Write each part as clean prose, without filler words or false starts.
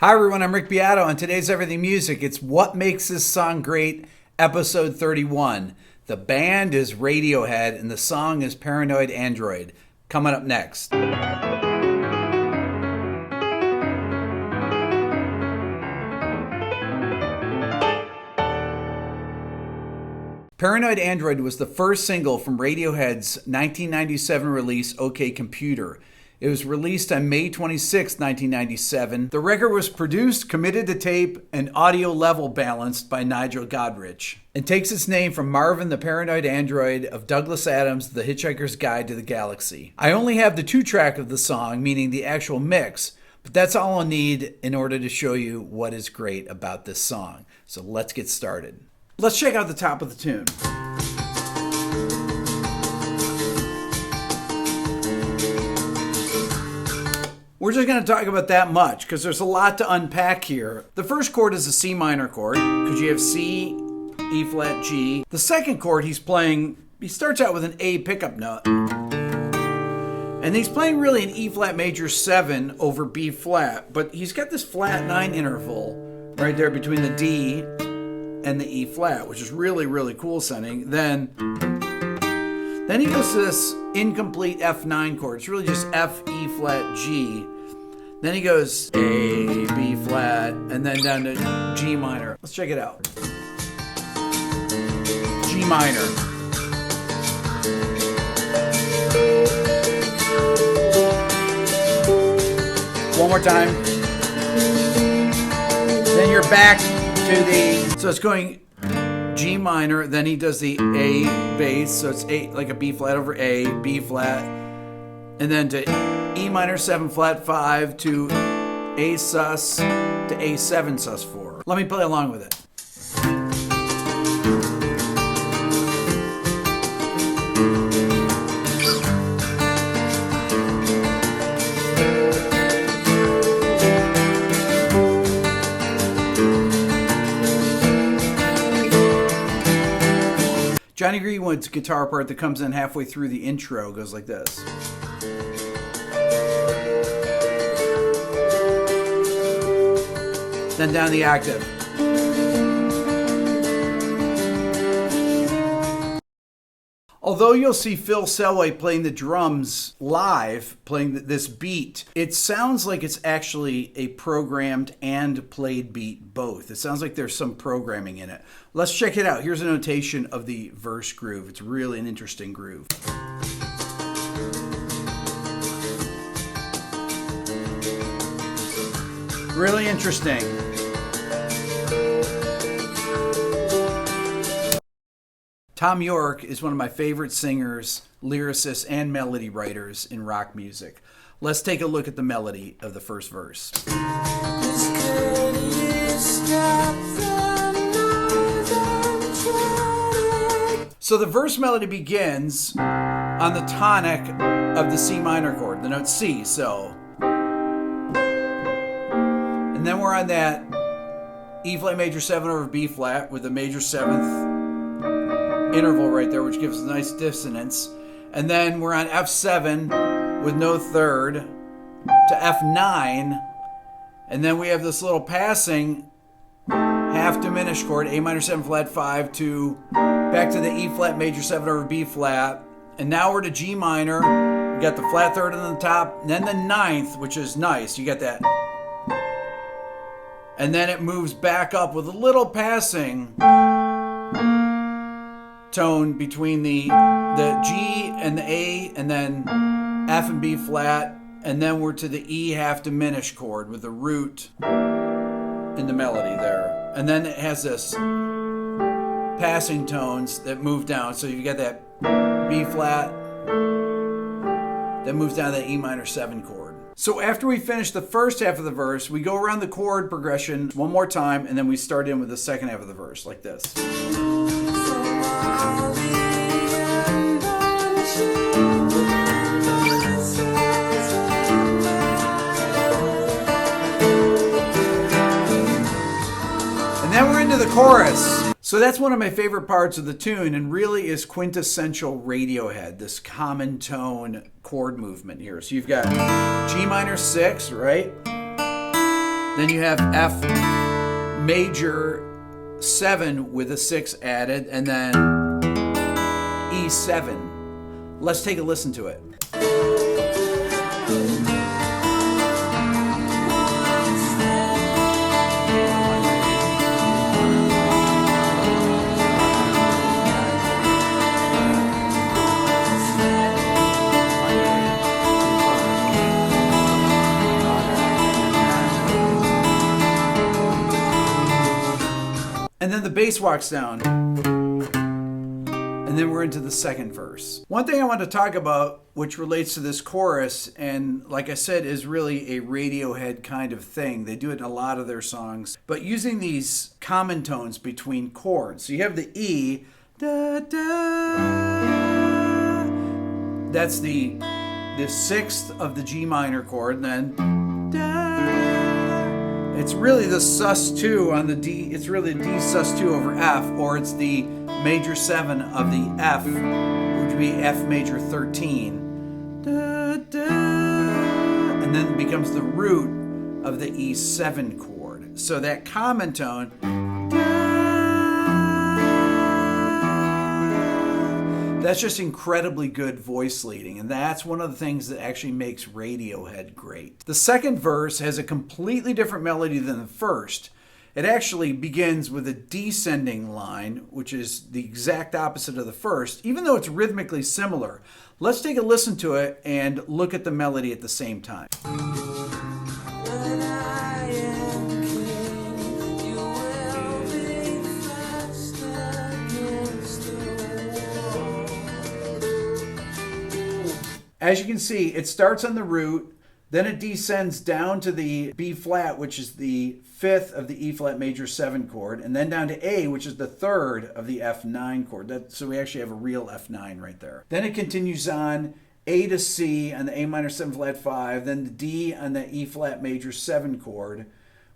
Hi everyone, I'm Rick Beato. On today's Everything Music, it's What Makes This Song Great, episode 31. The band is Radiohead and the song is Paranoid Android. Coming up next. Paranoid Android was the first single from Radiohead's 1997 release, OK Computer. It was released on May 26, 1997. The record was produced, committed to tape, and audio level balanced by Nigel Godrich. It takes its name from Marvin the Paranoid Android of Douglas Adams' The Hitchhiker's Guide to the Galaxy. I only have the 2-track of the song, meaning the actual mix, but that's all I'll need in order to show you what is great about this song. So let's get started. Let's check out the top of the tune. We're just going to talk about that much because there's a lot to unpack here. The first chord is a C minor chord because you have C, E flat, G. The second chord he's playing, he starts out with an A pickup note. And he's playing really an E flat major 7 over B flat, but he's got this flat 9 interval right there between the D and the E flat, which is really, really cool sounding. Then he goes to this incomplete F9 chord. It's really just F, E flat, G. Then he goes A, B flat, and then down to G minor. Let's check it out. G minor. One more time. Then you're back to the... So it's going G minor, then he does the A bass, so it's A, like a B flat over A, B flat, and then to E minor 7 flat 5 to A sus to A7 sus 4. Let me play along with it. Johnny Greenwood's guitar part that comes in halfway through the intro goes like this. Then down the octave. Although you'll see Phil Selway playing the drums live, playing this beat, it sounds like it's actually a programmed and played beat both. It sounds like there's some programming in it. Let's check it out. Here's a notation of the verse groove. It's really an interesting groove. Really interesting. Thom Yorke is one of my favorite singers, lyricists, and melody writers in rock music. Let's take a look at the melody of the first verse. So the verse melody begins on the tonic of the C minor chord, the note C, so. And then we're on that E flat major 7 over B flat with the major 7th interval right there, which gives a nice dissonance. And then we're on F7 with no third to F9. And then we have this little passing half diminished chord, A minor 7 flat 5 to back to the E flat major 7 over B flat. And now we're to G minor. We got the flat third on the top, and then the 9th, which is nice. You got that. And then it moves back up with a little passing tone between the G and the A, and then F and B flat, and then we're to the E half diminished chord with the root in the melody there. And then it has this passing tones that move down. So you got that B flat that moves down to the E minor 7 chord. So after we finish the first half of the verse, we go around the chord progression one more time, and then we start in with the second half of the verse, like this. And then we're into the chorus. So that's one of my favorite parts of the tune, and really is quintessential Radiohead, this common tone chord movement here. So you've got G minor 6, right? Then you have F major 7 with a 6 added, and then E7. Let's take a listen to it. And then the bass walks down. And then we're into the second verse. One thing I want to talk about, which relates to this chorus, and like I said, is really a Radiohead kind of thing. They do it in a lot of their songs, but using these common tones between chords. So you have the E, da, da, that's the 6th of the G minor chord, and then da. It's really the sus2 on the D, it's really D sus2 over F, or it's the major 7 of the F, which would be F major 13. Da, da, and then it becomes the root of the E7 chord. So that common tone, that's just incredibly good voice leading, and that's one of the things that actually makes Radiohead great. The second verse has a completely different melody than the first. It actually begins with a descending line, which is the exact opposite of the first, even though it's rhythmically similar. Let's take a listen to it and look at the melody at the same time. As you can see, it starts on the root, then it descends down to the B flat, which is the 5th of the E flat major 7 chord, and then down to A, which is the 3rd of the F9 chord. So we actually have a real F9 right there. Then it continues on A to C on the A minor 7 flat 5, then the D on the E flat major 7 chord,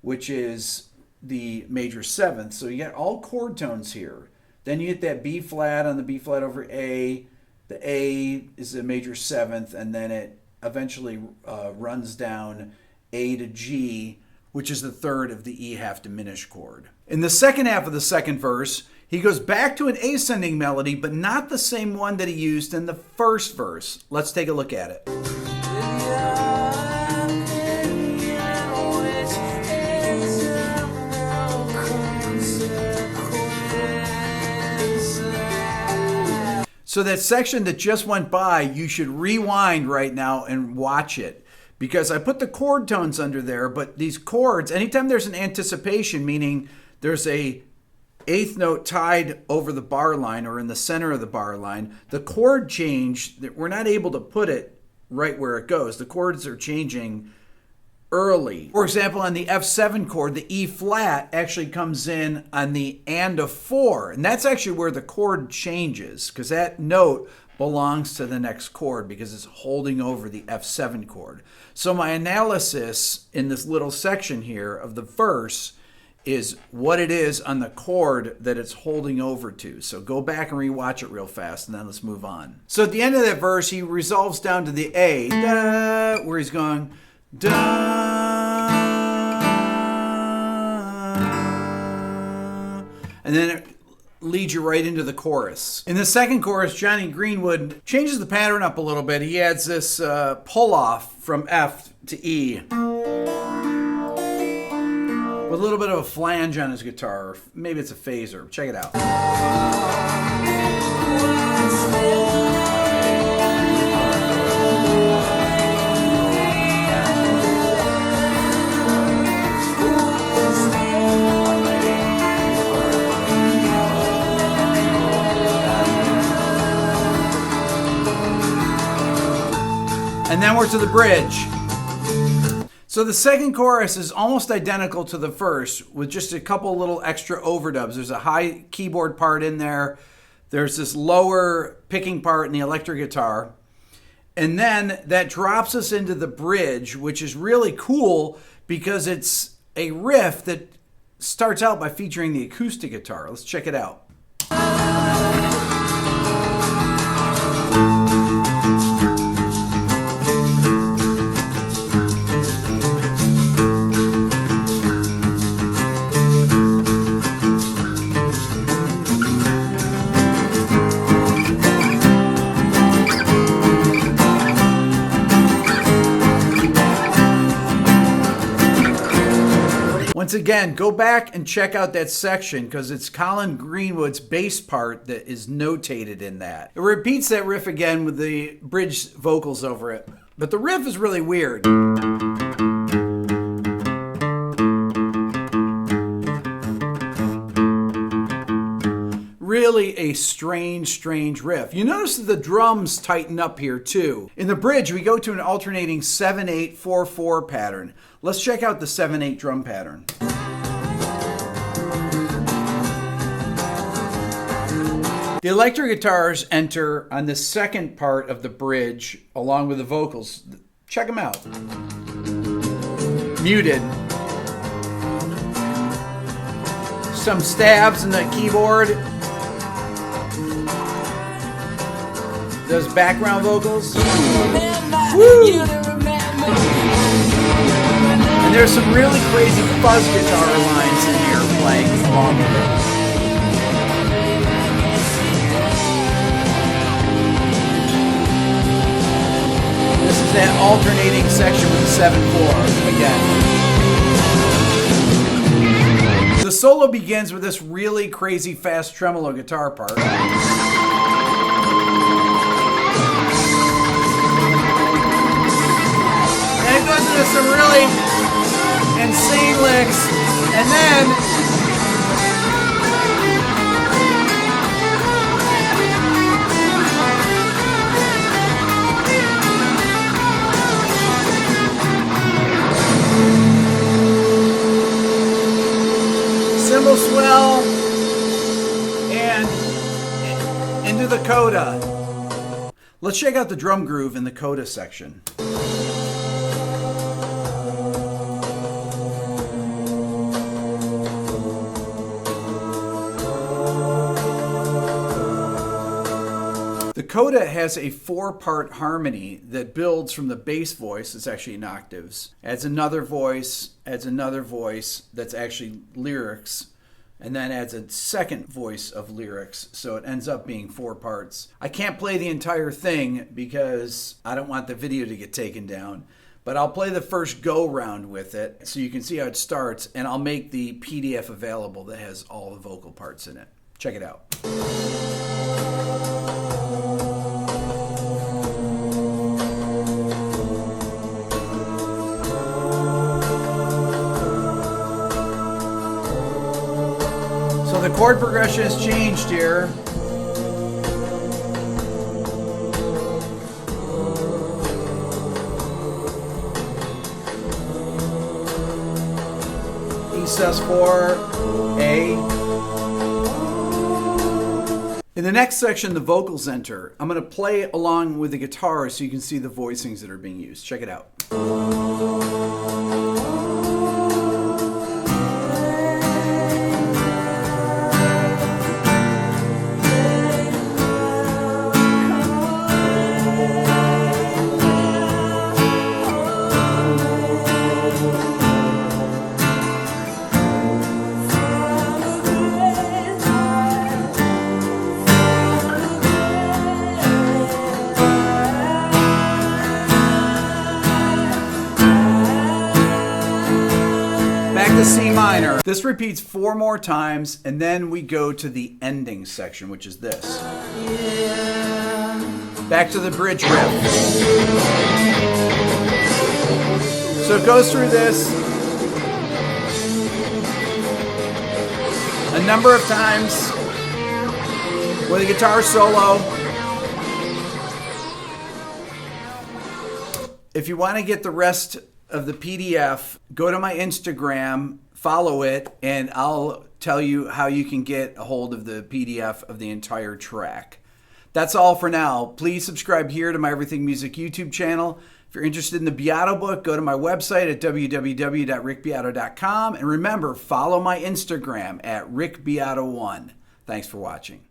which is the major 7th. So you got all chord tones here. Then you hit that B flat on the B flat over A. The A is a major 7th, and then it eventually runs down A to G, which is the 3rd of the E half diminished chord. In the second half of the second verse, he goes back to an ascending melody, but not the same one that he used in the first verse. Let's take a look at it. So that section that just went by, you should rewind right now and watch it, because I put the chord tones under there, but these chords, anytime there's an anticipation, meaning there's a 8th note tied over the bar line or in the center of the bar line, the chord change, we're not able to put it right where it goes. The chords are changing early. For example, on the F7 chord, the E flat actually comes in on the and of 4, and that's actually where the chord changes, because that note belongs to the next chord because it's holding over the F7 chord. So my analysis in this little section here of the verse is what it is on the chord that it's holding over to. So go back and rewatch it real fast, and then let's move on. So at the end of that verse, he resolves down to the A, da, where he's going da, and then it leads you right into the chorus. In the second chorus, Jonny Greenwood changes the pattern up a little bit. He adds this pull-off from F to E with a little bit of a flange on his guitar. Or maybe it's a phaser. Check it out. And then we're to the bridge. So the second chorus is almost identical to the first, with just a couple little extra overdubs. There's a high keyboard part in there. There's this lower picking part in the electric guitar. And then that drops us into the bridge, which is really cool because it's a riff that starts out by featuring the acoustic guitar. Let's check it out. Once again, go back and check out that section because it's Colin Greenwood's bass part that is notated in that. It repeats that riff again with the bridge vocals over it. But the riff is really weird. Really a strange riff. You notice that the drums tighten up here too. In the bridge, we go to an alternating 7-8-4-4 pattern. Let's check out the 7-8 drum pattern. The electric guitars enter on the second part of the bridge along with the vocals. Check them out. Muted. Some stabs in the keyboard. Those background vocals. Woo! And there's some really crazy fuzz guitar lines in here playing along with it. This is that alternating section with the 7/4 again. The solo begins with this really crazy fast tremolo guitar part. And it goes into some really insane licks, and then cymbal swell and into the coda. Let's check out the drum groove in the coda section. The coda has a 4-part harmony that builds from the bass voice, it's actually in octaves, adds another voice that's actually lyrics, and then adds a second voice of lyrics, so it ends up being 4 parts. I can't play the entire thing because I don't want the video to get taken down, but I'll play the first go-round with it so you can see how it starts, and I'll make the PDF available that has all the vocal parts in it. Check it out. The chord progression has changed here. E sus4, A. In the next section, the vocals enter. I'm going to play along with the guitar so you can see the voicings that are being used. Check it out. C minor. This repeats 4 more times, and then we go to the ending section, which is this. Back to the bridge riff. So it goes through this a number of times with a guitar solo. If you want to get the rest of the PDF, go to my Instagram, follow it, and I'll tell you how you can get a hold of the PDF of the entire track. That's all for now. Please subscribe here to my Everything Music YouTube channel. If you're interested in the Beato book, go to my website at www.rickbeato.com, and remember, follow my Instagram at rickbeato1. Thanks for watching.